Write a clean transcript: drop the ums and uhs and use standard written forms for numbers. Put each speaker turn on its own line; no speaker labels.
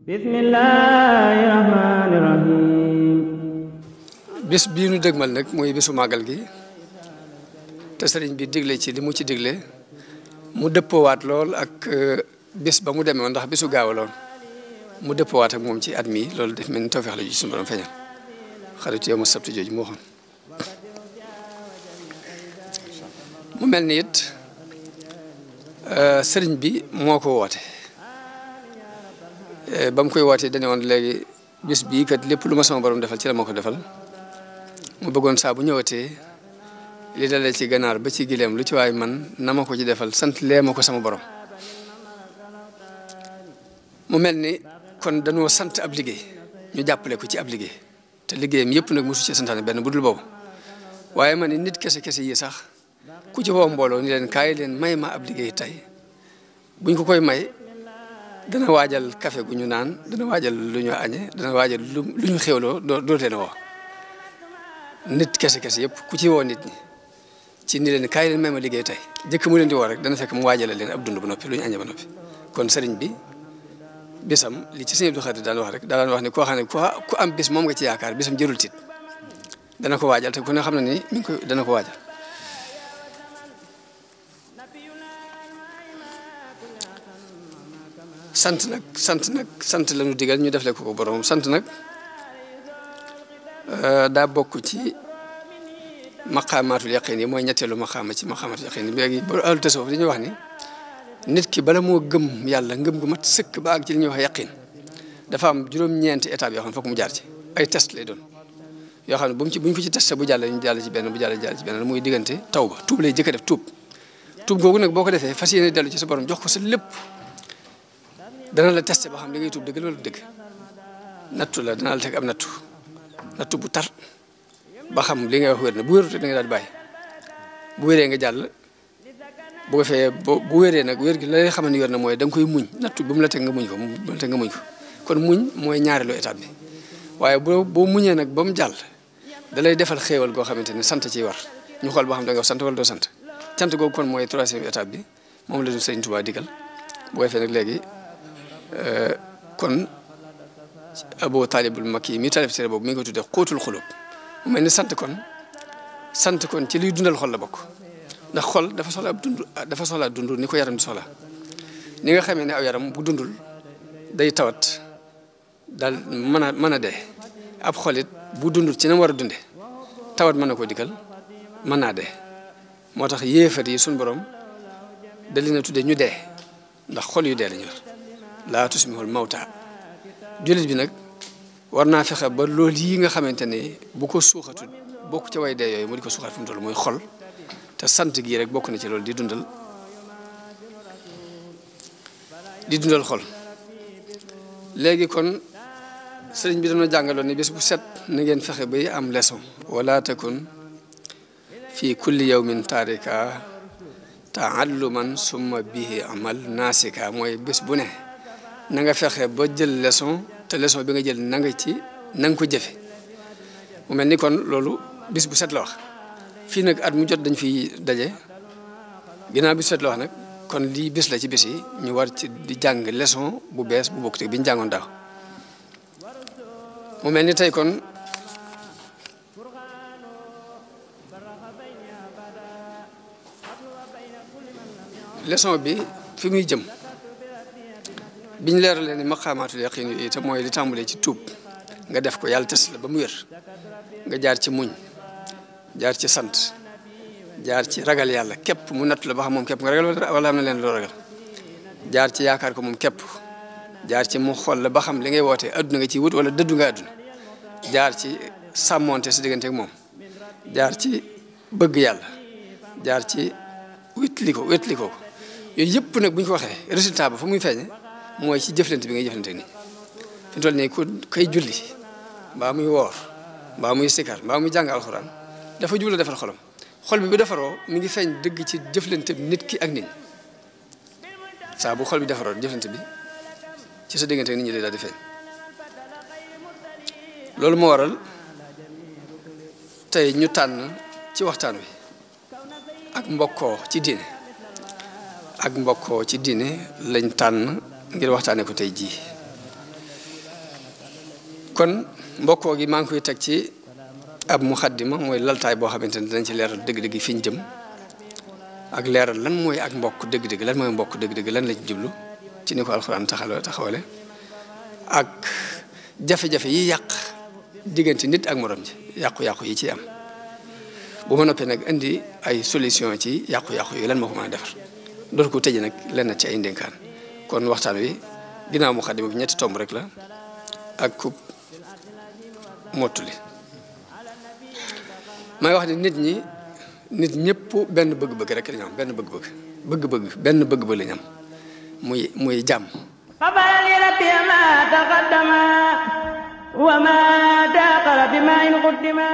bismillahi rahmani rahim.
bis bii nu dëgmal nag mooy bisu màggal gi te sëriñ bi digle ci li mu ci digle mu dëppoowaat lool ak bis ba mu demee woon ndax bisu gaaw lool mu dëppoowaat ak moom ci at mi loolu def mel ni tawfeex la ju suñu borom feeñal xaritu yow ma sabti jooju mu waxoon mu mel ni it sëriñ bi moo ko woote ba mu koy wootee dañu woon léegi bis bii kat lépp lu ma sama borom defal ci la ma ko defal mu bëggoon saa bu ñëwatee li dalee ci ganaar ba ci gileem lu ci waay man na ma ko ci defal sant lee ma ko sama borom mu mel ni kon dañoo sant ab liggéey ñu jàppale ko ci ab liggéey te liggéeyam yëpp nag mosu ci santaane benn bu dul boobu waaye man ni nit kese yi sax ku ci woo mbooloo ni leen kaay leen may ma ab liggéey tey buñ ko koy may dana waajal café gu ñu naan dana waajal lu ñu añe dana waajal lu ñu xewloo doo leen woo nit kese yëpp ku ci woo nit ñi ci ni leen kaay leen may ma liggéey tey jëkk mu leen di woo rek dana fekk mu waajale leen ab dund ba noppi lu ñu añe ba noppi kon sëriñ bi bisam li ci sëñ Abdou Khadir daan wax rek daan wax ne koo xam ne ku am bis moom nga ci yaakaar bisam jërul tiit dana ko waajal te ku ne xam na ni mi ngi koy dana ko waajal sant la ñu digal ñu defle ko borom sant nag daa bokk ci maqaamaatul yaqin yi mooy ñetteelu maqaama ci maqaamaatul yaqin yi léegi ba ahlu tasawuf dañuy wax ni nit ki bala moo gëm yàlla ngëm gu mat sëkk ba ak ci li ñuy wax yaqin dafa am juróom-ñeenti étapes yoo xam ne fokk mu jaar ci ay test lay doon yoo xam ne buñ ko ci testé bu jàllee ñu jàll ci benn bu jàllee jàll ci benn muy diggante tawba tuub lay jëkk a def tuub googu nag boo ko defee fas yéene dellu ci sa borom jox ko sa lépp dana la testé ba xam li ngay tuub dëgg la wala dëgg nattu la dana la teg am nattu bu tar ba xam li ngay wax wér na bu wérut da nga daal di bàyyi bu wéree nga jàll bu ko fee bu wéree nag wér gi la lay xamal ni wér na mooy da nga koy muñ nattu bu mu la teg nga muñ ko kon muñ mooy ñaareelu étape bi waaye boo muñee nag ba mu jàll da lay defal xéewal goo xamante ne sant ciy war ñu xool boo xam da nga sant wala doo sant cant googu kon mooy troisième étape bi moom la ñu Sëriñ Tuubaa digal bu ko fee nag léegi kon Abu Taalibul Makki mi taalif téere boobu mi ngi ko tuddee xóotul xulub mu mel ni sant kon ci liy dundal xol la bokk ndax xol dafa soxla dund ni ko yaram di soxla ni nga xamee ne aw yaram bu dundul day tawat daal mën a dee ab xolit bu dundul ci na mu war a dunde tawat mën na koo dikkal mën naa dee moo tax yéefar yi suñ borom da leen a tuddee ñu dee ndax xol yu dee la ñu yor laa tusmihul mawta jullit bi nag war naa fexe ba loolu yi nga xamante ne bu ko suuxatul bokk ca way dee yooyu mu di ko suuxat fu mu toll muy xol te sant gii rek bokk na ci loolu di dundal xol léegi kon sëriñ bi dana jàngaloon ni bés bu set na ngeen fexe bay am leçon wala takun fi kulli yawmin tarika taalluman summa bihi amal nasika mooy bés bu ne na nga fexe ba jël leçon te leçon bi nga jël na nga ko jëfe mu mel ni kon loolu bis bu set la wax fii nag at mu jot dañ fiy daje ginnaaw bis bu set la wax nag kon lii bis la ci bis yi ñu war ci di jàng leçon bu bees bu bokk te bi ñu jàngoon daaw mu mel ni tey kon leçon bi fi muy jëm biñ leeralee ni maqaamaatul yaqin yi te mooy li tàmbalee ci tuub nga def ko yàlla tes la ba mu wér nga jaar ci muñ jaar ci sant jaar ci ragal yàlla képp mu nattu la ba xam moom képp nga ragal wala am na leen loo ragal jaar ci yaakaar ko moom képp jaar ci mu xool la ba xam li ngay wootee adduna nga ciy wut wala dëddu nga adduna jaar ci sàmmonte sa diggante ak moom jaar ci bëgg yàlla jaar ci wétli ko yooyu yëpp nag bu ñu ko waxee résultat ba fa muy feeñe mooy ci jëflante bi ngay jëflante ak nit fi mu toll nii ku kay julli mbaa muy woor mbaa muy sikar mbaa muy jàng alxuraan dafa jublu defar xolam xol bi bu defaroo mi ngi feeñ dëgg ci jëflante bi nit ki ak nit ñi saa bu xol bi defaroo jëflante bi ci sa diggante ak nit ñi lay daal di feeñ loolu moo waral tey ñu tànn ci waxtaan wi ak mbokkoo ci diine lañ tànn ngir waxtaane ko tey jii kon mbokkoo gi maa ngi koy teg ci ab muxaddima mooy laltaay boo xamante ne dinañ ci leeral dëgg-dëgg fi ñu jëm ak leeral lan mooy ak mbokk dëgg-dëgg lan mooy mbokk dëgg-dëgg lan la ci jublu ci ni ko alxuraan taxawale ak jafe-jafe yi yàq diggante nit ak morom ji yàqu-yàqu yi ci am bu ma noppee nag indi ay solution ci yàqu-yàqu yi lan moo ko mën a defar dootu ko tëjee nag lenn ci ay ndénkaan kon waxtaan wi ginnaaw muxaddima bi ñetti tomb rek la ak kub mottuli may wax ni nit ñëpp benn bëgg-bëgg rek lañu am benn bëgg-bëgg lañu am muy jàmm
qabala li rabbi ma taqaddama wa ma taqara bima in quddima